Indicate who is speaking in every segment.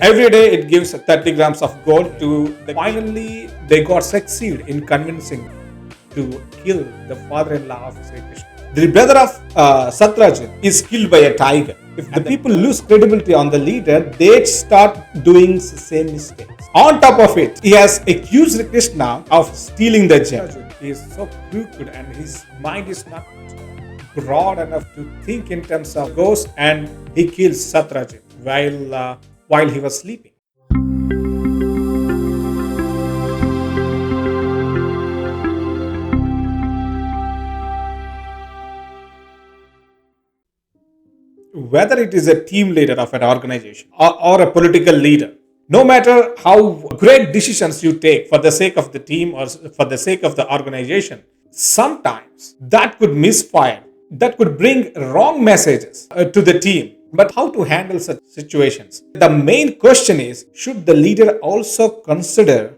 Speaker 1: every day it gives 30 grams of gold to finally they got succeed in convincing to kill the father-in-law of Sri Krishna. The brother of Satyajit is killed by a tiger. If the people lose credibility on the leader, they start doing the same mistakes. On top of it, he has accused Krishna of stealing the gem. He is so crooked and his mind is not broad enough to think in terms of ghosts, and he kills Satyajit while he was sleeping. Whether it is a team leader of an organization or a political leader, no matter how great decisions you take for the sake of the team or for the sake of the organization, sometimes that could misfire, that could bring wrong messages to the team. But how to handle such situations? The main question is, should the leader also consider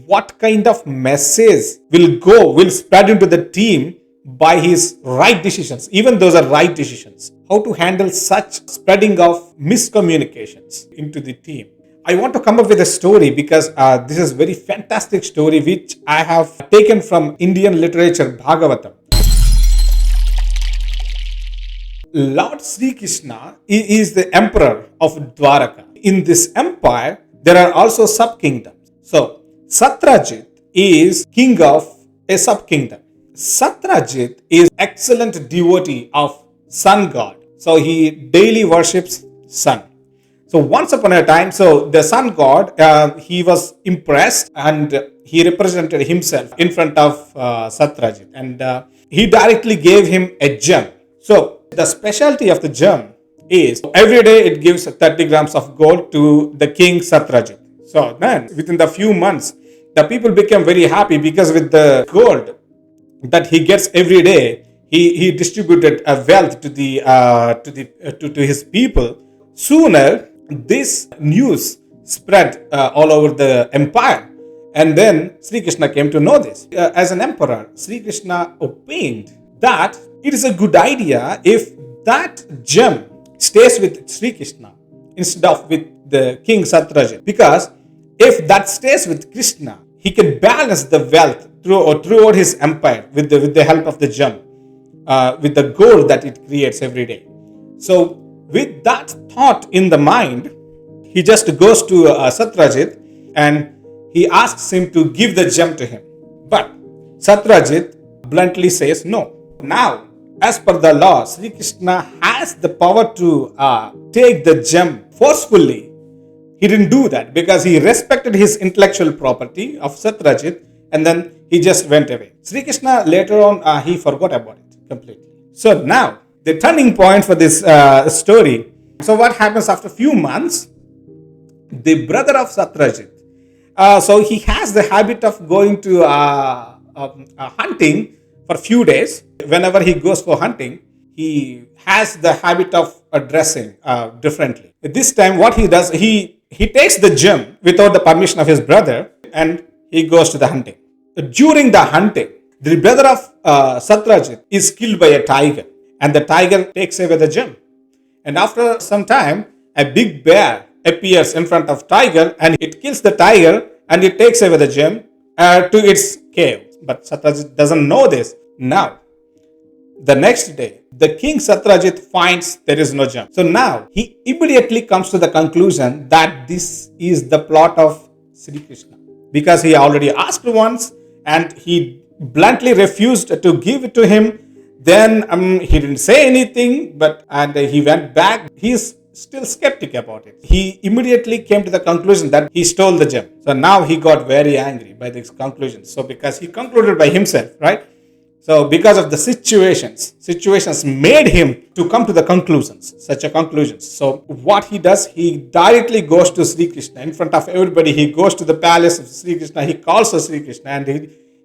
Speaker 1: what kind of message will spread into the team by his right decisions, even those are right decisions? How to handle such spreading of miscommunications into the team? I want to come up with a story because this is a very fantastic story which I have taken from Indian literature, Bhagavatam. Lord Sri Krishna is the emperor of Dwaraka. In this empire, there are also sub-kingdoms. So, Satyajit is king of a sub-kingdom. Satyajit is excellent devotee of sun god. So he daily worships sun. So once upon a time, so the sun god, he was impressed and he represented himself in front of Satyajit, and he directly gave him a gem. So the specialty of the gem is every day it gives 30 grams of gold to the king Satyajit. So then within the few months, the people became very happy because with the gold that he gets every day, he distributed a wealth to his people. Sooner, this news spread all over the empire, and then Sri Krishna came to know this. As an emperor, Sri Krishna opined that it is a good idea if that gem stays with Sri Krishna instead of with the king Satyajit, because if that stays with Krishna, he can balance the wealth throughout his empire with the help of the gem, with the gold that it creates every day. So with that thought in the mind, he just goes to Satyajit and he asks him to give the gem to him. But Satyajit bluntly says no. Now, as per the law, Sri Krishna has the power to take the gem forcefully. He didn't do that because he respected his intellectual property of Satyajit, and then he just went away. Sri Krishna later on, he forgot about it completely. So now, the turning point for this story. So what happens after a few months? The brother of Satyajit, so he has the habit of going to hunting for a few days. Whenever he goes for hunting, he has the habit of dressing differently. This time what he does, he takes the gem without the permission of his brother and he goes to the hunting. During the hunting, the brother of Satyajit is killed by a tiger, and the tiger takes away the gem. And after some time, a big bear appears in front of tiger and it kills the tiger and it takes away the gem to its cave. But Satyajit doesn't know this. Now, the next day, the king Satyajit finds there is no gem. So now, he immediately comes to the conclusion that this is the plot of Sri Krishna, because he already asked once and he bluntly refused to give it to him. Then he didn't say anything, and he went back. He's still skeptic about it. He immediately came to the conclusion that he stole the gem. So now he got very angry by this conclusion. So because he concluded by himself, right? So because of the situations made him to come to the such a conclusions. So what he does, he directly goes to Sri Krishna in front of everybody. He goes to the palace of Sri Krishna. He calls for Sri Krishna and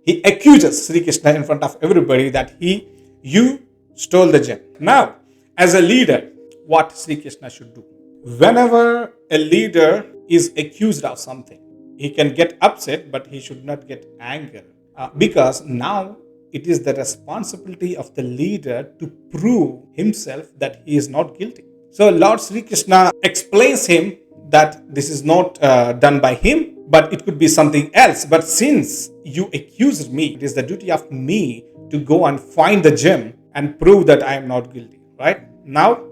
Speaker 1: he accuses Sri Krishna in front of everybody that you stole the gem. Now, as a leader, what Sri Krishna should do? Whenever a leader is accused of something, he can get upset, but he should not get angry, because now it is the responsibility of the leader to prove himself that he is not guilty. So Lord Sri Krishna explains him that this is not done by him, but it could be something else. But since you accused me, it is the duty of me to go and find the gem and prove that I am not guilty. Right? Now,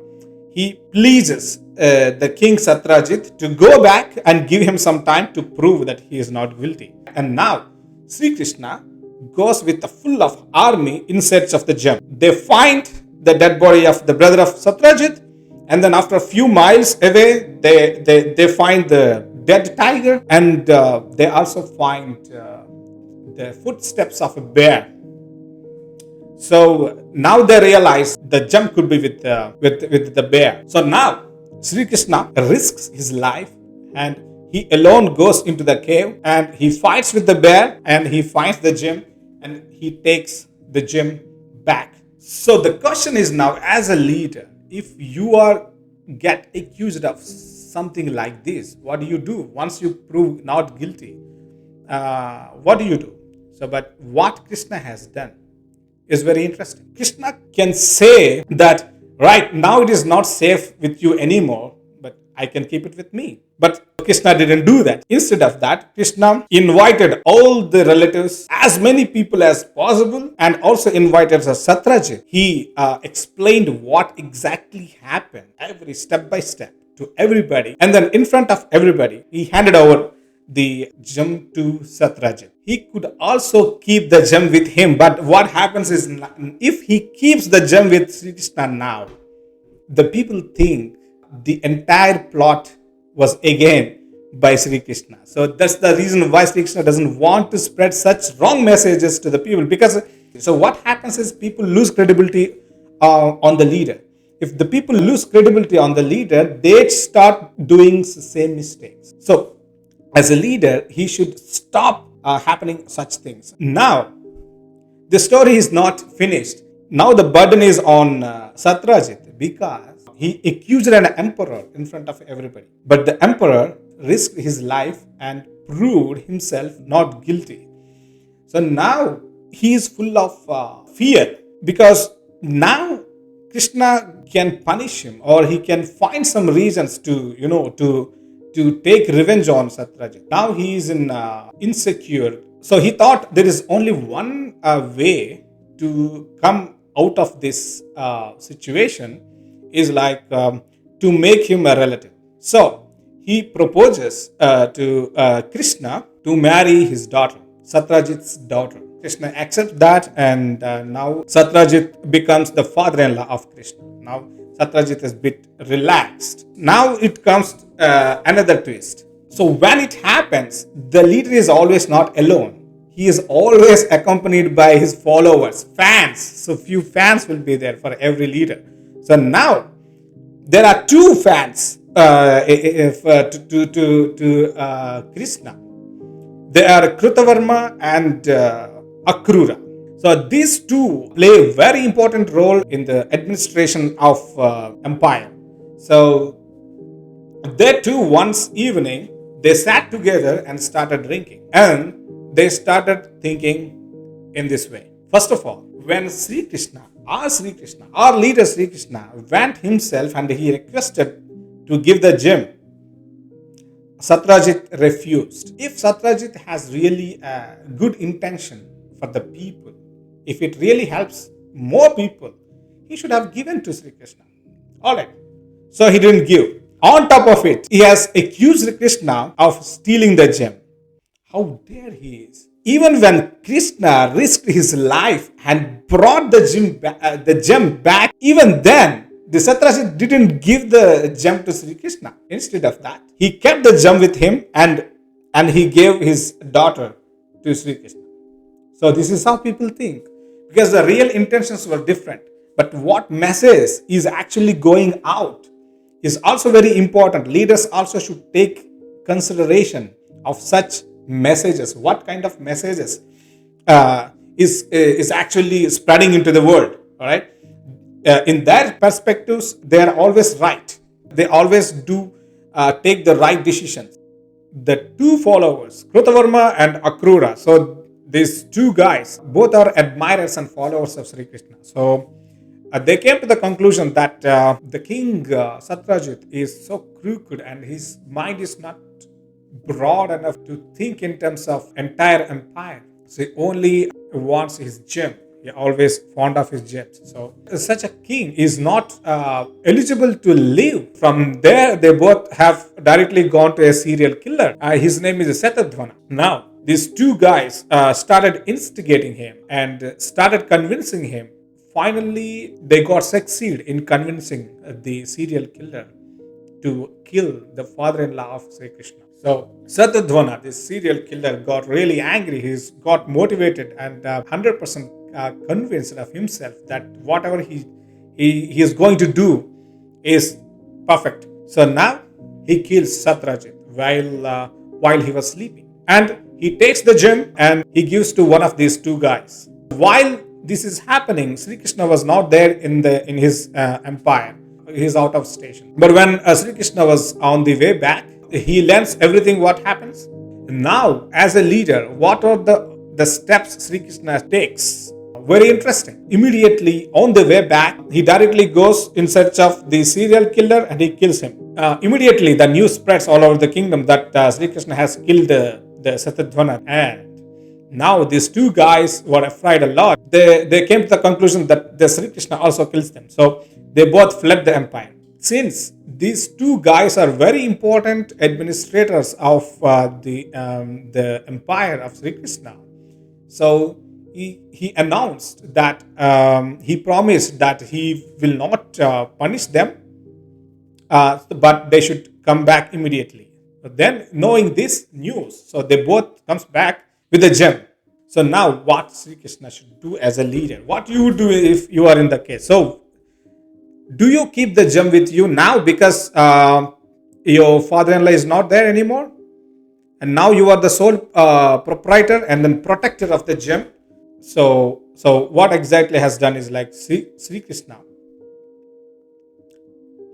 Speaker 1: he pleases the king Satrajit to go back and give him some time to prove that he is not guilty. And now, Sri Krishna goes with a full of army in search of the gem. They find the dead body of the brother of Satrajit, and then after a few miles away, they find the dead tiger, and they also find the footsteps of a bear. So now they realize the gem could be with the bear. So now Sri Krishna risks his life, and he alone goes into the cave, and he fights with the bear, and he finds the gem, and he takes the gem back. So the question is now, as a leader, if you are get accused of something like this, what do you do once you prove not guilty? What do you do? So, but what Krishna has done is very interesting. Krishna can say that, right, now it is not safe with you anymore, but I can keep it with me. But Krishna didn't do that. Instead of that, Krishna invited all the relatives, as many people as possible, and also invited Satrajit. He explained what exactly happened, every step by step, to everybody. And then in front of everybody, he handed over the gem to Satrajit. He could also keep the gem with him, but what happens is, if he keeps the gem with Sri Krishna now, the people think the entire plot was again by Sri Krishna. So that's the reason why Sri Krishna doesn't want to spread such wrong messages to the people. Because so what happens is, people lose credibility on the leader. If the people lose credibility on the leader, they start doing the same mistakes. So as a leader, he should stop happening such things. Now, the story is not finished. Now the burden is on Satrajit, because he accused an emperor in front of everybody. But the emperor risked his life and proved himself not guilty. So now he is full of fear, because now Krishna can punish him, or he can find some reasons to take revenge on Satrajit. Now he is insecure. So he thought there is only one way to come out of this situation, is like to make him a relative. So he proposes to Krishna to marry his daughter, Satrajit's daughter. Krishna accepts that, and now Satrajit becomes the father-in-law of Krishna. Now Satrajit is a bit relaxed. Now it comes another twist. So when it happens, the leader is always not alone. He is always accompanied by his followers, fans. So few fans will be there for every leader. So now there are two fans to Krishna. They are Krutavarma and Akrura. So these two play a very important role in the administration of empire. So they two, once evening, they sat together and started drinking. And they started thinking in this way. First of all, when Sri Krishna, our leader Sri Krishna, went himself and he requested to give the gem, Satrajit refused. If Satrajit has really a good intention for the people, if it really helps more people, he should have given to Sri Krishna. Alright. So he didn't give. On top of it, he has accused Krishna of stealing the gem. How dare he is. Even when Krishna risked his life and brought the gem back, even then, the Satrajit didn't give the gem to Sri Krishna. Instead of that, he kept the gem with him, and he gave his daughter to Sri Krishna. So this is how people think, because the real intentions were different. But what message is actually going out is also very important. Leaders also should take consideration of such messages. What kind of messages is actually spreading into the world? All right. In their perspectives, they are always right. They always do take the right decisions. The two followers, Krutavarma and Akrura, so these two guys, both are admirers and followers of Sri Krishna. So they came to the conclusion that the king Satrajit is so crooked and his mind is not broad enough to think in terms of entire empire. So he only wants his gem. He always fond of his gems. So such a king is not eligible to live. From there, they both have directly gone to a serial killer. His name is Setadvana. Now, these two guys started instigating him and started convincing him. Finally, they got succeed in convincing the serial killer to kill the father-in-law of Sri Krishna. So Satadvana, this serial killer, got really angry. He's got motivated and 100% convinced of himself that whatever he is going to do is perfect. So now he kills Satrajit while he was sleeping, and he takes the gem and he gives to one of these two guys. While this is happening, Sri Krishna was not there in his empire. He's out of station. But when Sri Krishna was on the way back, he learns everything what happens. Now, as a leader, what are the steps Sri Krishna takes? Very interesting. Immediately on the way back, he directly goes in search of the serial killer and he kills him. Immediately, the news spreads all over the kingdom that Sri Krishna has killed the Satadvana. And now these two guys were afraid a lot. They came to the conclusion that the Sri Krishna also kills them. So they both fled the empire. Since these two guys are very important administrators of the empire of Sri Krishna, so he announced that he promised that he will not punish them, but they should come back immediately. But then, knowing this news, so they both comes back with a gem. So now, what Sri Krishna should do as a leader? What you would do if you are in the case? So, do you keep the gem with you now because your father-in-law is not there anymore, and now you are the sole proprietor and then protector of the gem? So what exactly has done is like Sri Krishna.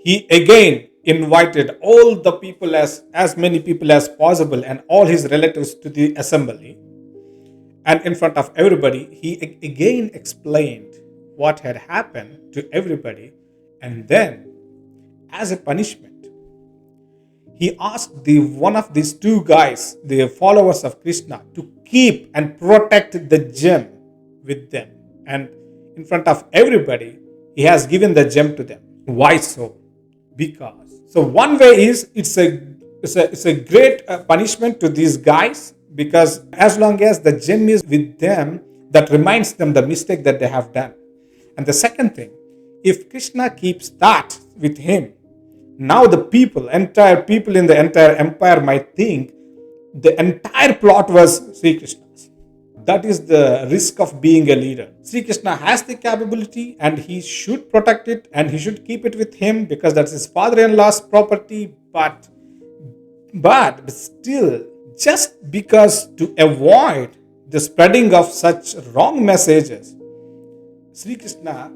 Speaker 1: He again invited all the people, as many people as possible, and all his relatives to the assembly. And in front of everybody, he again explained what had happened to everybody. And then, as a punishment, he asked one of these two guys, the followers of Krishna, to keep and protect the gem with them. And in front of everybody, he has given the gem to them. Why so? Because. So one way is it's a great punishment to these guys, because as long as the gem is with them, that reminds them the mistake that they have done. And the second thing, if Krishna keeps that with him, now the entire people in the entire empire might think the entire plot was Sri Krishna's. That is the risk of being a leader. Sri Krishna has the capability and he should protect it and he should keep it with him because that's his father-in-law's property. But still, just because to avoid the spreading of such wrong messages, Sri Krishna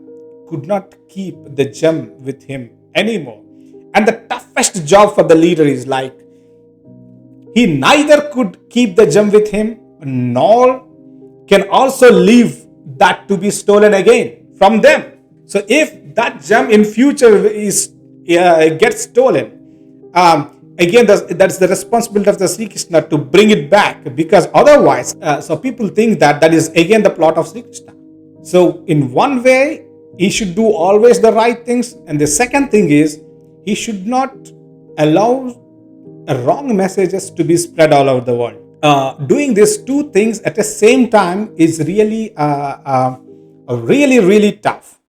Speaker 1: could not keep the gem with him anymore. And the toughest job for the leader is like, he neither could keep the gem with him, nor can also leave that to be stolen again from them. So if that gem in future gets stolen, again that's the responsibility of the Sri Krishna to bring it back, because otherwise, so people think that is again the plot of Sri Krishna. So in one way, he should do always the right things. And the second thing is, he should not allow wrong messages to be spread all over the world. Doing these two things at the same time is really, really tough.